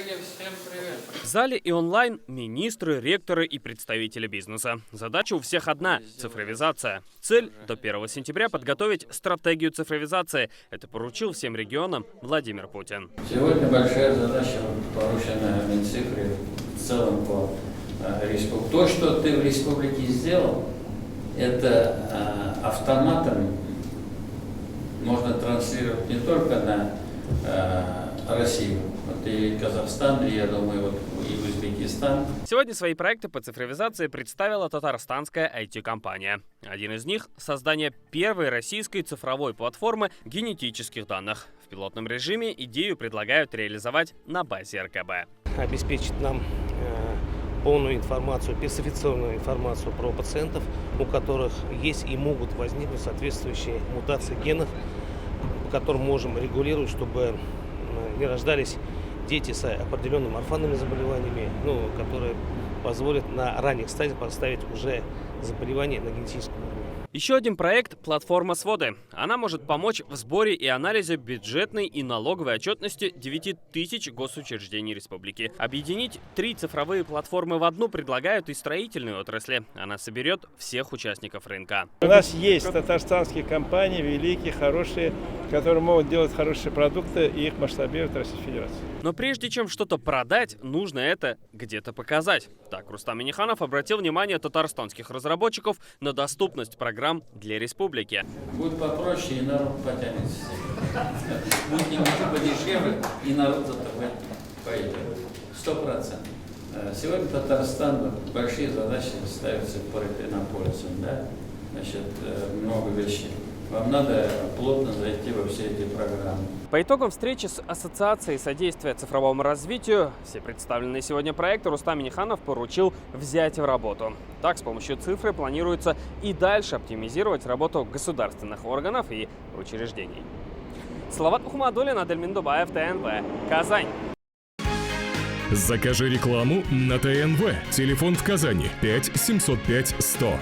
Коллеги, всем привет. В зале и онлайн министры, ректоры и представители бизнеса. Задача у всех одна – цифровизация. Цель – до 1 сентября подготовить стратегию цифровизации. Это поручил всем регионам Владимир Путин. Сегодня большая задача поручена Минцифре в целом по республике. То, что ты в республике сделал, это автоматом можно транслировать не только на Россию, вот и Казахстан, и, я думаю, вот и Узбекистан. Сегодня свои проекты по цифровизации представила татарстанская IT-компания. Один из них – создание первой российской цифровой платформы генетических данных. В пилотном режиме идею предлагают реализовать на базе РКБ. Обеспечит нам полную информацию, персонализированную информацию про пациентов, у которых есть и могут возникнуть соответствующие мутации генов, по которым можем регулировать, чтобы не рождались дети с определенными орфанными заболеваниями, которые позволят на ранних стадиях поставить уже заболевания на генетическом уровне. Еще один проект – платформа «Своды». Она может помочь в сборе и анализе бюджетной и налоговой отчетности 9000 госучреждений республики. Объединить 3 цифровые платформы в одну предлагают и строительной отрасли. Она соберет всех участников рынка. У нас есть татарстанские компании, великие, хорошие, которые могут делать хорошие продукты и их масштабировать в Российской Федерации. Но прежде чем что-то продать, нужно это где-то показать. Так, Рустам Минниханов обратил внимание татарстанских разработчиков на доступность программ для республики. Будет попроще, и народ потянется. Будет немного подешевле, и народ за тобой пойдет. 100%. Сегодня Татарстан большие задачи ставятся перед Иннополисом, да? Значит, много вещей. Вам надо плотно зайти во все эти программы. По итогам встречи с Ассоциацией содействия цифровому развитию все представленные сегодня проекты Рустам Минниханов поручил взять в работу. Так, с помощью цифры планируется и дальше оптимизировать работу государственных органов и учреждений. Салават Ухмадуллин, Адельмин Дубаев, ТНВ, Казань. Закажи рекламу на ТНВ. Телефон в Казани 5 705 100.